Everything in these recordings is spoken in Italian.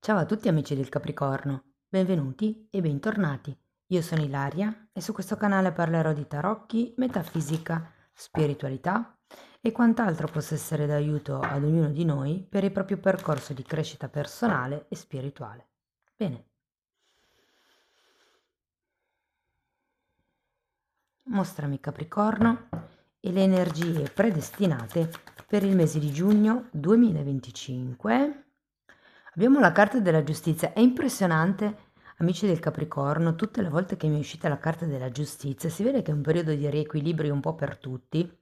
Ciao a tutti amici del Capricorno, benvenuti e bentornati. Io sono Ilaria e su questo canale parlerò di tarocchi, metafisica, spiritualità e quant'altro possa essere d'aiuto ad ognuno di noi per il proprio percorso di crescita personale e spirituale. Bene, mostrami Capricorno e le energie predestinate per il mese di giugno 2025. Abbiamo la carta della giustizia, è impressionante, amici del Capricorno, tutte le volte che mi è uscita la carta della giustizia, si vede che è un periodo di riequilibrio un po' per tutti.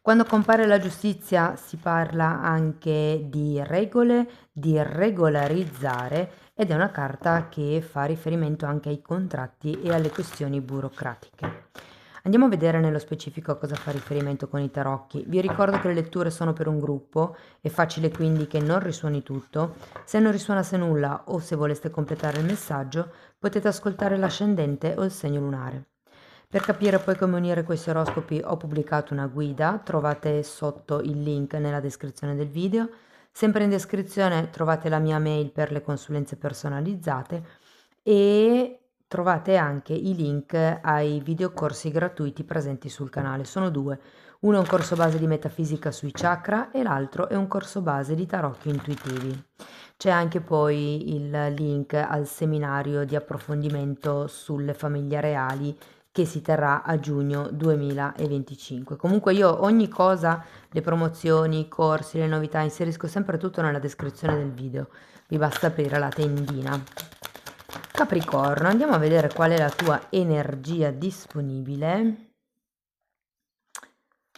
Quando compare la giustizia si parla anche di regole, di regolarizzare ed è una carta che fa riferimento anche ai contratti e alle questioni burocratiche. Andiamo a vedere nello specifico a cosa fa riferimento con i tarocchi. Vi ricordo che le letture sono per un gruppo, è facile quindi che non risuoni tutto. Se non risuonasse nulla o se voleste completare il messaggio, potete ascoltare l'ascendente o il segno lunare. Per capire poi come unire questi oroscopi ho pubblicato una guida, trovate sotto il link nella descrizione del video. Sempre in descrizione trovate la mia mail per le consulenze personalizzate e trovate anche i link ai videocorsi gratuiti presenti sul canale. Sono due. Uno è un corso base di metafisica sui chakra e l'altro è un corso base di tarocchi intuitivi. C'è anche poi il link al seminario di approfondimento sulle famiglie reali che si terrà a giugno 2025. Comunque io ogni cosa, le promozioni, i corsi, le novità, inserisco sempre tutto nella descrizione del video. Vi basta aprire la tendina. Capricorno, andiamo a vedere qual è la tua energia disponibile.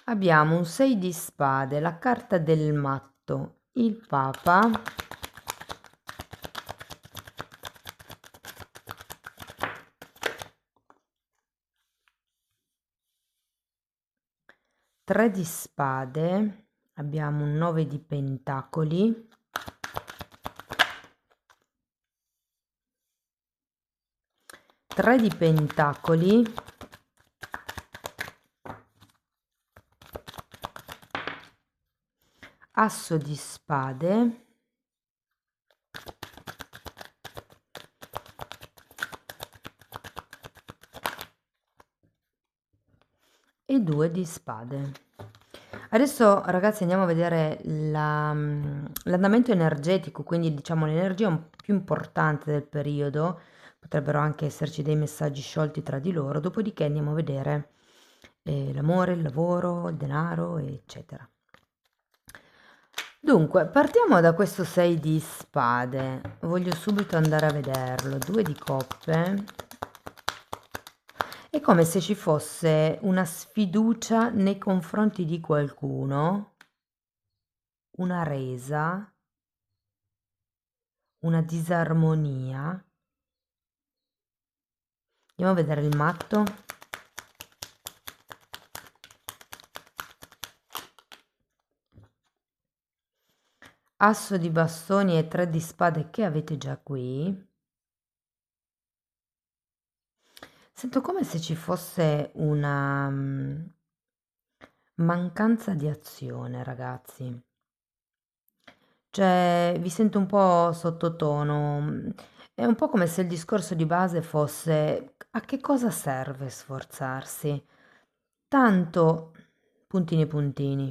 Abbiamo un 6 di spade, la carta del matto, il papa, 3 di spade, abbiamo un 9 di pentacoli, 3 di pentacoli, asso di spade, e 2 di spade. Adesso ragazzi andiamo a vedere l'andamento energetico, quindi diciamo l'energia più importante del periodo. Potrebbero anche esserci dei messaggi sciolti tra di loro, dopodiché andiamo a vedere l'amore, il lavoro, il denaro, eccetera. Dunque, partiamo da questo 6 di spade. Voglio subito andare a vederlo. 2 di coppe. È come se ci fosse una sfiducia nei confronti di qualcuno, una resa, una disarmonia. Andiamo a vedere il matto. Asso di bastoni e 3 di spade che avete già qui. Sento come se ci fosse una mancanza di azione, ragazzi. Cioè, vi sento un po' sottotono. È un po' come se il discorso di base fosse a che cosa serve sforzarsi? Tanto puntini puntini.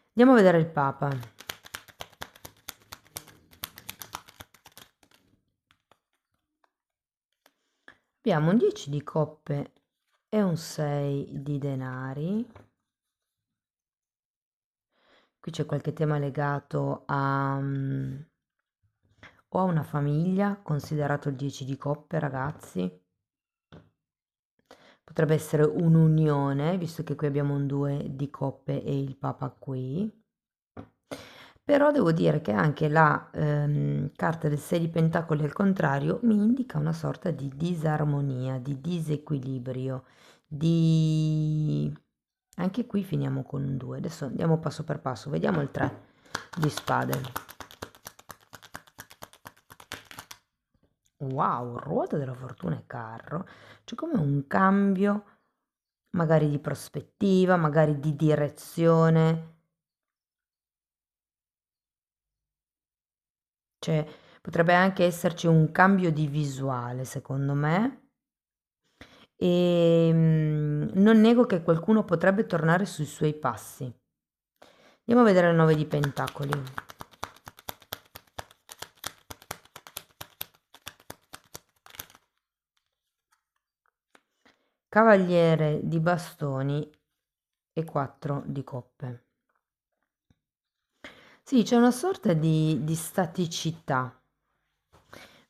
Andiamo a vedere il Papa. Abbiamo un 10 di coppe e un 6 di denari. Qui c'è qualche tema legato o a una famiglia, considerato il 10 di coppe, ragazzi. Potrebbe essere un'unione, visto che qui abbiamo un 2 di coppe e il Papa qui. Però devo dire che anche la carta del 6 di pentacoli al contrario mi indica una sorta di disarmonia, di disequilibrio, di... Anche qui finiamo con un 2. Adesso andiamo passo per passo, vediamo il 3 di spade. Wow, ruota della fortuna e carro. C'è come un cambio, magari di prospettiva, magari di direzione. Cioè, potrebbe anche esserci un cambio di visuale, secondo me. E non nego che qualcuno potrebbe tornare sui suoi passi. Andiamo a vedere il 9 di Pentacoli. Cavaliere di bastoni e 4 di coppe. Sì, c'è una sorta di staticità.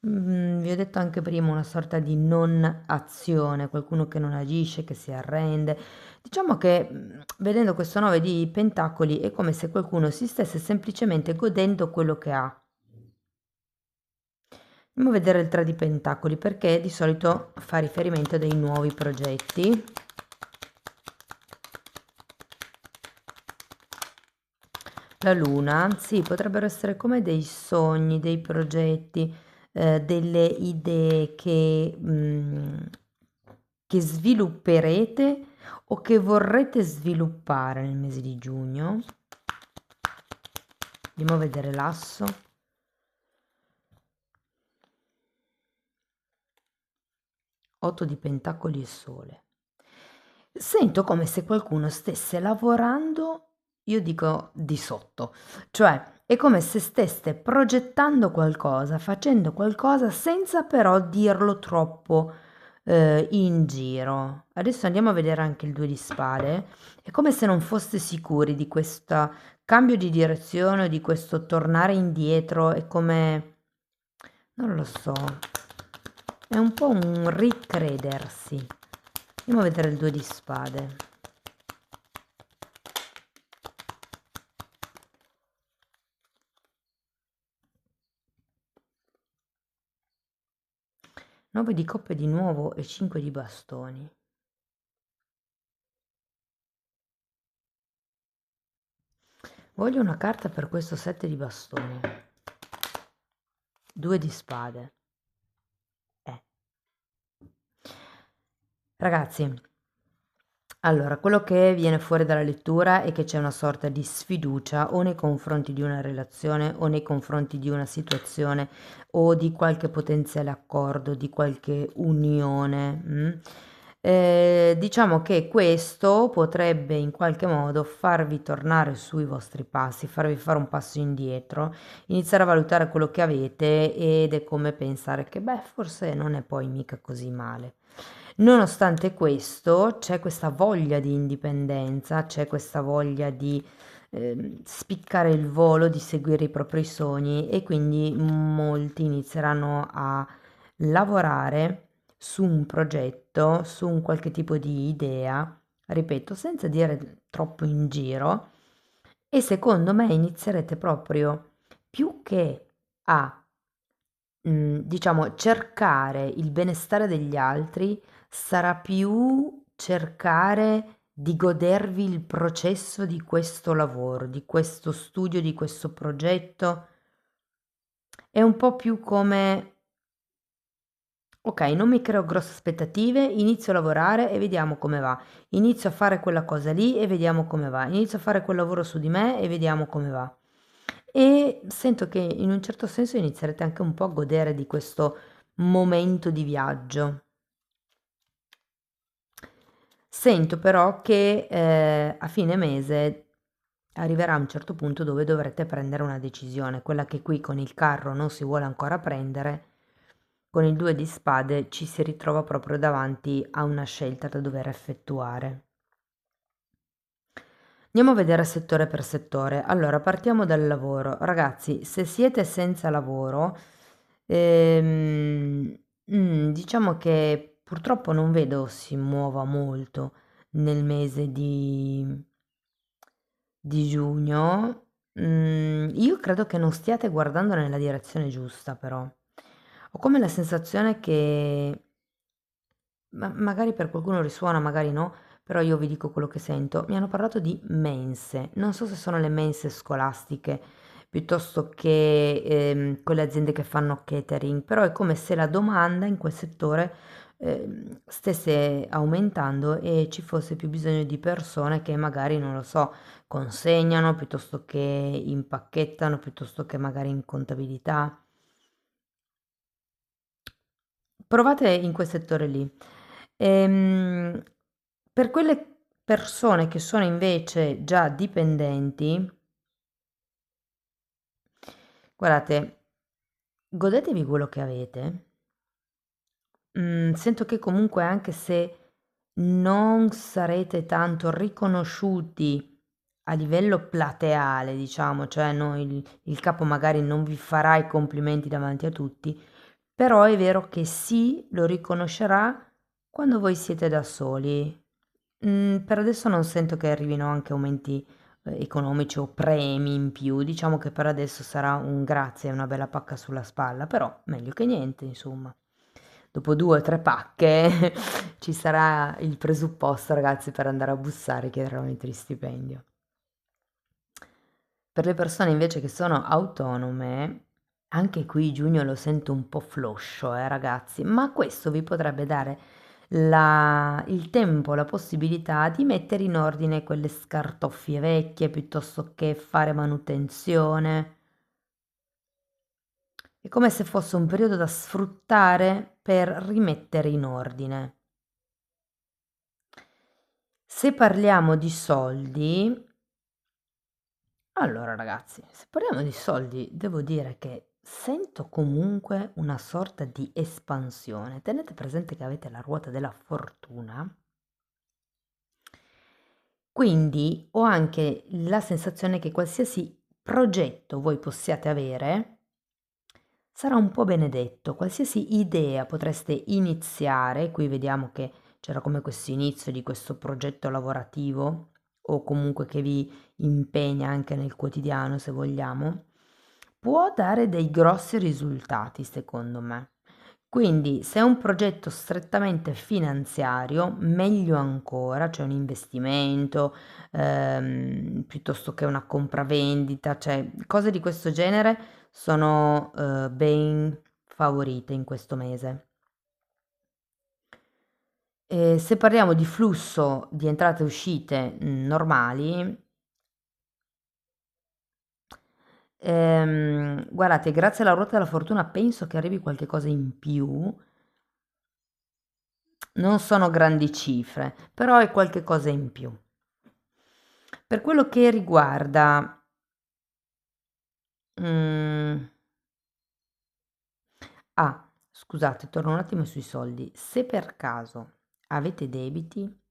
Vi ho detto anche prima una sorta di non azione, qualcuno che non agisce, che si arrende. Diciamo che vedendo questo 9 di Pentacoli è come se qualcuno si stesse semplicemente godendo quello che ha. Andiamo a vedere il 3 di Pentacoli perché di solito fa riferimento a dei nuovi progetti. La luna, sì, potrebbero essere come dei sogni, dei progetti, delle idee che svilupperete o che vorrete sviluppare nel mese di giugno. Andiamo a vedere l'asso. Otto di Pentacoli e Sole. Sento come se qualcuno stesse lavorando, io dico di sotto, cioè è come se steste progettando qualcosa, facendo qualcosa senza però dirlo troppo in giro. Adesso andiamo a vedere anche il 2 di spade. È come se non foste sicuri di questo cambio di direzione, di questo tornare indietro, è come, non lo so, è un po' un ricredersi. Andiamo a vedere il 2 di spade. Nove di coppe di nuovo e 5 di bastoni. Voglio una carta per questo 7 di bastoni. 2 di spade. Ragazzi, allora, quello che viene fuori dalla lettura è che c'è una sorta di sfiducia o nei confronti di una relazione o nei confronti di una situazione o di qualche potenziale accordo, di qualche unione. Diciamo che questo potrebbe in qualche modo farvi tornare sui vostri passi, farvi fare un passo indietro, iniziare a valutare quello che avete ed è come pensare che, beh, forse non è poi mica così male. Nonostante questo, c'è questa voglia di indipendenza, c'è questa voglia di spiccare il volo, di seguire i propri sogni e quindi molti inizieranno a lavorare su un progetto, su un qualche tipo di idea, ripeto, senza dire troppo in giro, e secondo me inizierete proprio più che a diciamo cercare il benestare degli altri, sarà più cercare di godervi il processo di questo lavoro, di questo studio, di questo progetto. È un po' più come: "Okay, non mi creo grosse aspettative, inizio a lavorare e vediamo come va. Inizio a fare quella cosa lì e vediamo come va. Inizio a fare quel lavoro su di me e vediamo come va". E sento che in un certo senso inizierete anche un po' a godere di questo momento di viaggio. Sento però che a fine mese arriverà un certo punto dove dovrete prendere una decisione, quella che qui con il carro non si vuole ancora prendere, con il 2 di spade ci si ritrova proprio davanti a una scelta da dover effettuare. Andiamo a vedere settore per settore. Allora, partiamo dal lavoro. Ragazzi, se siete senza lavoro, diciamo che purtroppo non vedo si muova molto nel mese di giugno. Io credo che non stiate guardando nella direzione giusta, però. Ho come la sensazione che magari per qualcuno risuona, magari no, però io vi dico quello che sento. Mi hanno parlato di mense, non so se sono le mense scolastiche piuttosto che quelle aziende che fanno catering, però è come se la domanda in quel settore stesse aumentando e ci fosse più bisogno di persone che magari, non lo so, consegnano, piuttosto che impacchettano, piuttosto che magari in contabilità. Provate in quel settore lì. Per quelle persone che sono invece già dipendenti, guardate, godetevi quello che avete. Sento che comunque anche se non sarete tanto riconosciuti a livello plateale, diciamo, cioè il capo magari non vi farà i complimenti davanti a tutti, però è vero che sì, lo riconoscerà quando voi siete da soli. Per adesso non sento che arrivino anche aumenti economici o premi in più, diciamo che per adesso sarà un grazie e una bella pacca sulla spalla, però meglio che niente, insomma. Dopo 2 o 3 pacche ci sarà il presupposto, ragazzi, per andare a bussare e chiedere aumenti di stipendio. Per le persone invece che sono autonome, anche qui giugno lo sento un po' floscio, ragazzi, ma questo vi potrebbe dare il tempo, la possibilità di mettere in ordine quelle scartoffie vecchie piuttosto che fare manutenzione. È come se fosse un periodo da sfruttare per rimettere in ordine. Se parliamo di soldi, allora ragazzi, se parliamo di soldi, devo dire che sento comunque una sorta di espansione. Tenete presente che avete la ruota della fortuna, quindi ho anche la sensazione che qualsiasi progetto voi possiate avere sarà un po' benedetto, qualsiasi idea potreste iniziare, qui vediamo che c'era come questo inizio di questo progetto lavorativo o comunque che vi impegna anche nel quotidiano, se vogliamo, può dare dei grossi risultati, secondo me. Quindi, se è un progetto strettamente finanziario, meglio ancora, cioè un investimento, piuttosto che una compravendita, cioè cose di questo genere sono ben favorite in questo mese. Se parliamo di flusso di entrate e uscite normali, guardate, grazie alla ruota della fortuna penso che arrivi qualche cosa in più. Non sono grandi cifre, però è qualche cosa in più. Per quello che riguarda mm, scusate, torno un attimo sui soldi. Se per caso avete debiti,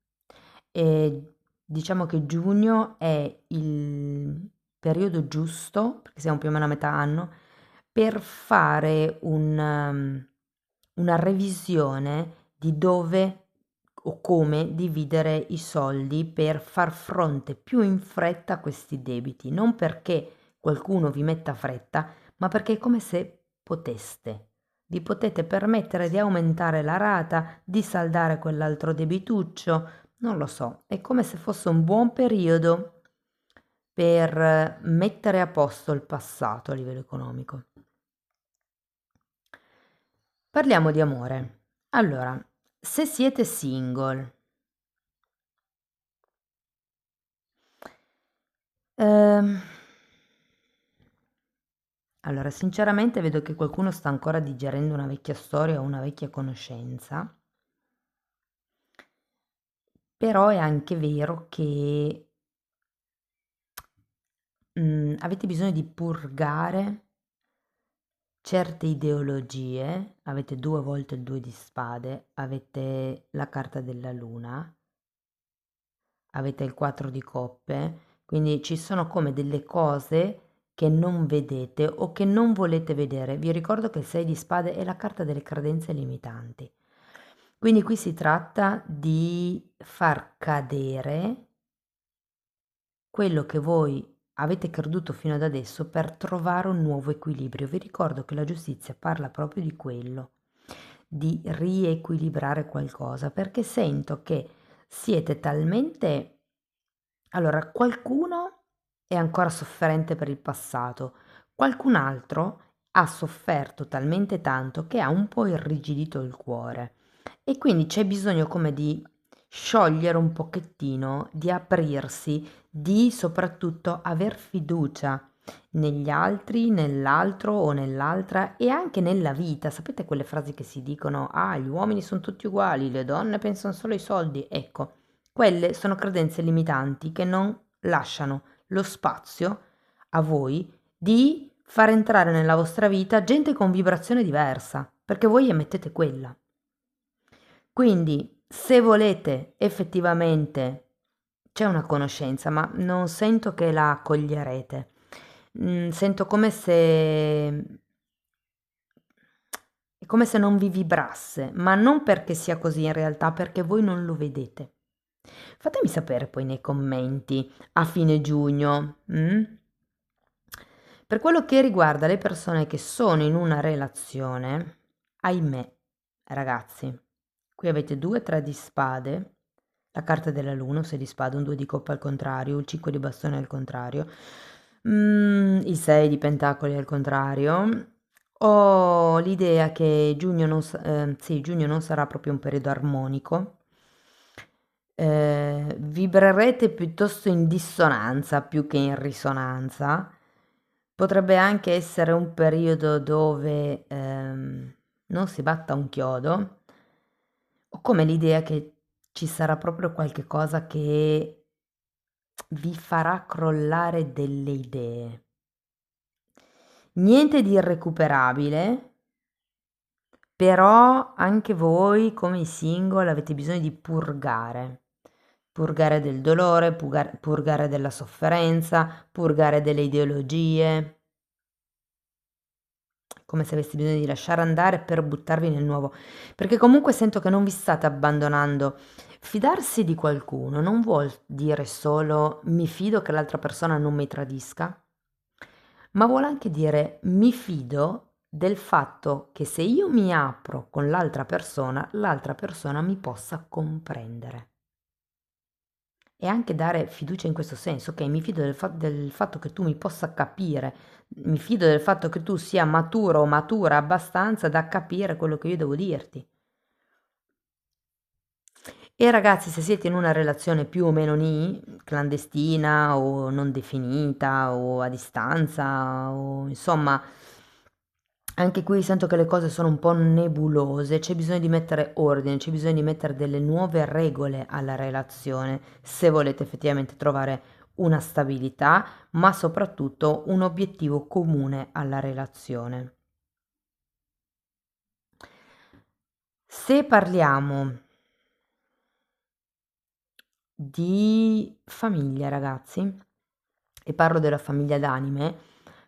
diciamo che giugno è il periodo giusto, perché siamo più o meno a metà anno, per fare una revisione di dove o come dividere i soldi per far fronte più in fretta a questi debiti. Non perché qualcuno vi metta fretta, ma perché è come se poteste. Vi potete permettere di aumentare la rata, di saldare quell'altro debituccio, non lo so, è come se fosse un buon periodo per mettere a posto il passato a livello economico. Parliamo di amore. Allora, se siete single, ehm, allora sinceramente vedo che qualcuno sta ancora digerendo una vecchia storia o una vecchia conoscenza, però è anche vero che avete bisogno di purgare certe ideologie, avete 2 volte il 2 di spade, avete la carta della luna, avete il 4 di coppe, quindi ci sono come delle cose che non vedete o che non volete vedere. Vi ricordo che il 6 di spade è la carta delle credenze limitanti. Quindi qui si tratta di far cadere quello che voi avete creduto fino ad adesso per trovare un nuovo equilibrio. Vi ricordo che la giustizia parla proprio di quello, di riequilibrare qualcosa, perché sento che siete talmente... Allora, qualcuno è ancora sofferente per il passato, qualcun altro ha sofferto talmente tanto che ha un po' irrigidito il cuore e quindi c'è bisogno come di sciogliere un pochettino, di aprirsi, di soprattutto aver fiducia negli altri, nell'altro o nell'altra e anche nella vita. Sapete quelle frasi che si dicono: ah, gli uomini sono tutti uguali, le donne pensano solo ai soldi? Ecco, quelle sono credenze limitanti che non lasciano lo spazio a voi di far entrare nella vostra vita gente con vibrazione diversa, perché voi emettete quella. Quindi, se volete effettivamente, c'è una conoscenza, ma non sento che la accoglierete. Sento è come se non vi vibrasse, ma non perché sia così in realtà, perché voi non lo vedete. Fatemi sapere poi nei commenti a fine giugno. Per quello che riguarda le persone che sono in una relazione, ahimè, ragazzi, qui avete 2, 3 di spade, la carta della luna, un 6 di spade, un 2 di coppa al contrario, il 5 di bastone al contrario, il 6 di pentacoli al contrario. Ho l'idea che giugno non sarà proprio un periodo armonico. Vibrerete piuttosto in dissonanza più che in risonanza. Potrebbe anche essere un periodo dove non si batta un chiodo, ho come l'idea che ci sarà proprio qualche cosa che vi farà crollare delle idee. Niente di irrecuperabile, però anche voi come single avete bisogno di purgare. Purgare del dolore, purgare della sofferenza, purgare delle ideologie, come se avessi bisogno di lasciare andare per buttarvi nel nuovo, perché comunque sento che non vi state abbandonando. Fidarsi di qualcuno non vuol dire solo mi fido che l'altra persona non mi tradisca, ma vuole anche dire mi fido del fatto che se io mi apro con l'altra persona mi possa comprendere. E anche dare fiducia in questo senso, ok, mi fido del fatto che tu mi possa capire, mi fido del fatto che tu sia maturo o matura abbastanza da capire quello che io devo dirti. E ragazzi, se siete in una relazione più o meno clandestina o non definita o a distanza o insomma, anche qui sento che le cose sono un po' nebulose, c'è bisogno di mettere ordine, c'è bisogno di mettere delle nuove regole alla relazione se volete effettivamente trovare una stabilità, ma soprattutto un obiettivo comune alla relazione. Se parliamo di famiglia, ragazzi, e parlo della famiglia d'anime,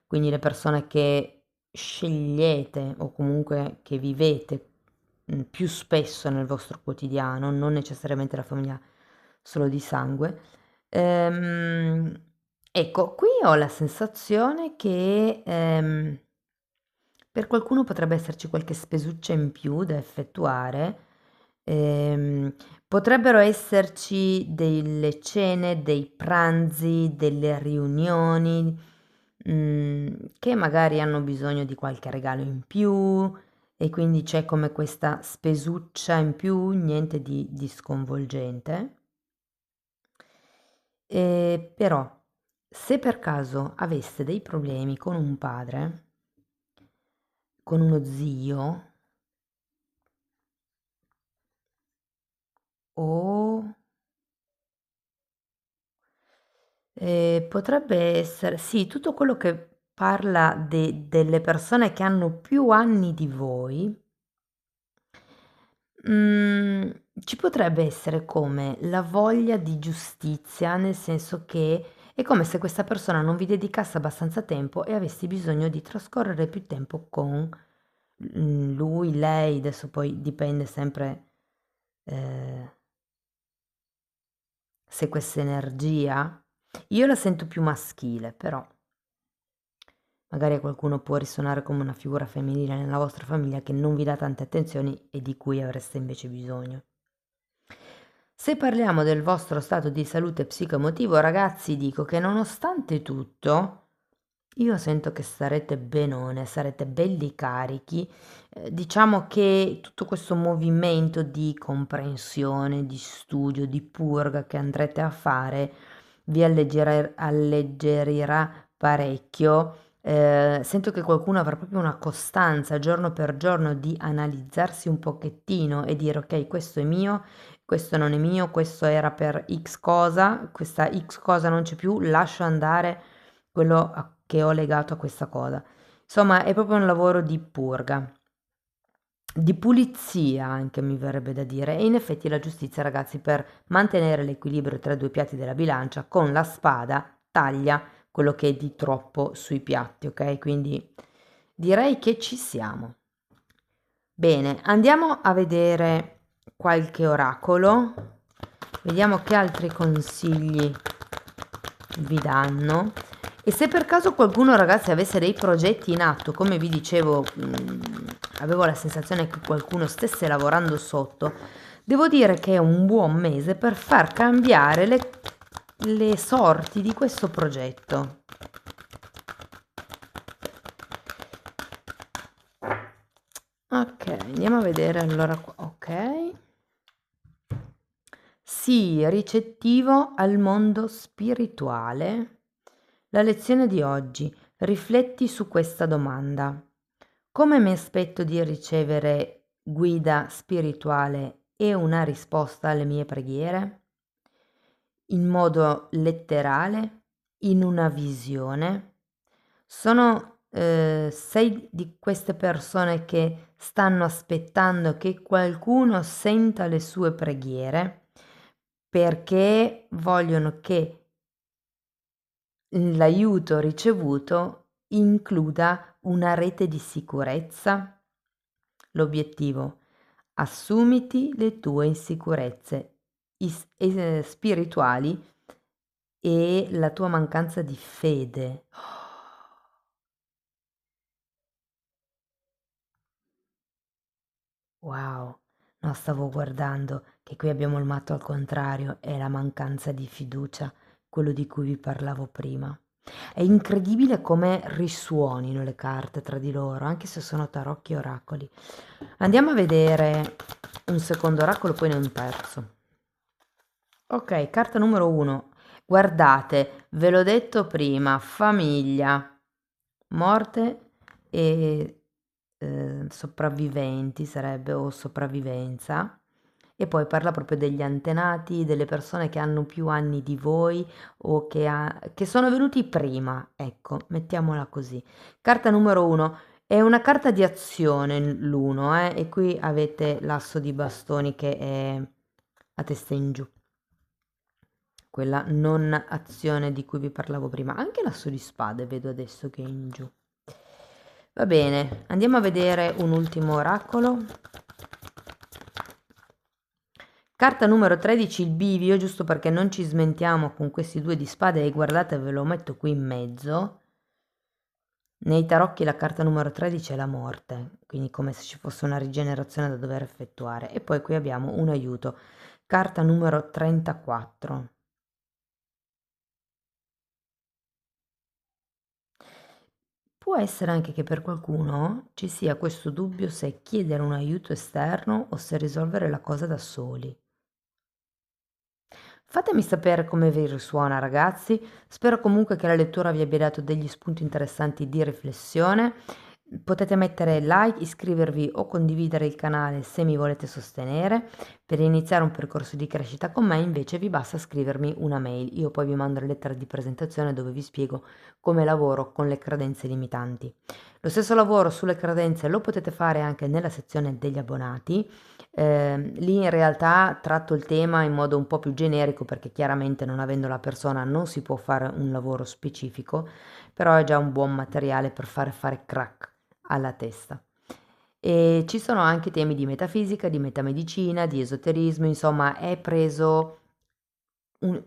quindi le persone che scegliete o comunque che vivete più spesso nel vostro quotidiano, non necessariamente la famiglia solo di sangue. Ecco, qui ho la sensazione che per qualcuno potrebbe esserci qualche spesuccia in più da effettuare. Ehm, Potrebbero esserci delle cene, dei pranzi, delle riunioni, che magari hanno bisogno di qualche regalo in più e quindi c'è come questa spesuccia in più, niente di sconvolgente. Però, se per caso aveste dei problemi con un padre, con uno zio o potrebbe essere sì, tutto quello che parla delle persone che hanno più anni di voi, ci potrebbe essere come la voglia di giustizia, nel senso che è come se questa persona non vi dedicasse abbastanza tempo e avessi bisogno di trascorrere più tempo con, lui, lei, adesso poi dipende sempre, ehm, se questa energia io la sento più maschile, però magari a qualcuno può risuonare come una figura femminile nella vostra famiglia che non vi dà tante attenzioni e di cui avreste invece bisogno. Se parliamo del vostro stato di salute psicoemotivo, ragazzi, dico che nonostante tutto, Io sento che sarete benone, sarete belli carichi. Diciamo che tutto questo movimento di comprensione, di studio, di purga che andrete a fare vi alleggerirà parecchio. Sento che qualcuno avrà proprio una costanza giorno per giorno di analizzarsi un pochettino e dire ok, questo è mio, questo non è mio, questo era per X cosa, questa X cosa non c'è più, lascio andare quello che ho legato a questa cosa. Insomma, è proprio un lavoro di purga, di pulizia anche mi verrebbe da dire. E in effetti la giustizia, ragazzi, per mantenere l'equilibrio tra i due piatti della bilancia, con la spada taglia quello che è di troppo sui piatti, ok? Quindi direi che ci siamo. Bene, andiamo a vedere qualche oracolo. Vediamo che altri consigli vi danno. E se per caso qualcuno, ragazzi, avesse dei progetti in atto, come vi dicevo, avevo la sensazione che qualcuno stesse lavorando sotto, devo dire che è un buon mese per far cambiare le sorti di questo progetto. Ok, andiamo a vedere allora qua. Ok. Sì, ricettivo al mondo spirituale. La lezione di oggi. Rifletti su questa domanda. Come mi aspetto di ricevere guida spirituale e una risposta alle mie preghiere? In modo letterale? In una visione? Sono sei di queste persone che stanno aspettando che qualcuno senta le sue preghiere perché vogliono che l'aiuto ricevuto includa una rete di sicurezza. L'obiettivo: assumiti le tue insicurezze spirituali e la tua mancanza di fede. Wow, no, stavo guardando che qui abbiamo il matto al contrario, è la mancanza di fiducia, quello di cui vi parlavo prima. È incredibile come risuonino le carte tra di loro, anche se sono tarocchi e oracoli. Andiamo a vedere un secondo oracolo, poi ne un terzo. Ok, carta numero 1. Guardate, ve l'ho detto prima, famiglia, morte e sopravviventi sarebbe o sopravvivenza. E poi parla proprio degli antenati, delle persone che hanno più anni di voi o che sono venuti prima, ecco, mettiamola così. Carta numero 1. È una carta di azione l'uno, e qui avete l'asso di bastoni che è a testa in giù, quella non azione di cui vi parlavo prima. Anche l'asso di spade vedo adesso che è in giù. Va bene, andiamo a vedere un ultimo oracolo. Carta numero 13, il bivio, giusto perché non ci smentiamo con questi due di spade, e guardate, ve lo metto qui in mezzo. Nei tarocchi la carta numero 13 è la morte, quindi come se ci fosse una rigenerazione da dover effettuare. E poi qui abbiamo un aiuto. Carta numero 34. Può essere anche che per qualcuno ci sia questo dubbio se chiedere un aiuto esterno o se risolvere la cosa da soli. Fatemi sapere come vi risuona, ragazzi. Spero comunque che la lettura vi abbia dato degli spunti interessanti di riflessione. Potete mettere like, iscrivervi o condividere il canale se mi volete sostenere. Per iniziare un percorso di crescita con me invece vi basta scrivermi una mail. Io poi vi mando la lettera di presentazione dove vi spiego come lavoro con le credenze limitanti. Lo stesso lavoro sulle credenze lo potete fare anche nella sezione degli abbonati. Lì in realtà tratto il tema in modo un po' più generico perché chiaramente non avendo la persona non si può fare un lavoro specifico, però è già un buon materiale per fare crack alla testa. E ci sono anche temi di metafisica, di metamedicina, di esoterismo, insomma è preso un,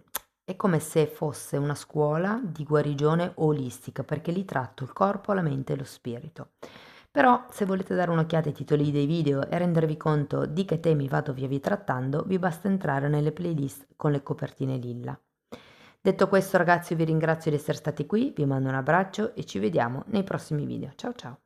è come se fosse una scuola di guarigione olistica perché lì tratto il corpo, la mente e lo spirito. Però se volete dare un'occhiata ai titoli dei video e rendervi conto di che temi vado via via trattando, vi basta entrare nelle playlist con le copertine lilla. Detto questo ragazzi, io vi ringrazio di essere stati qui, vi mando un abbraccio e ci vediamo nei prossimi video. Ciao ciao!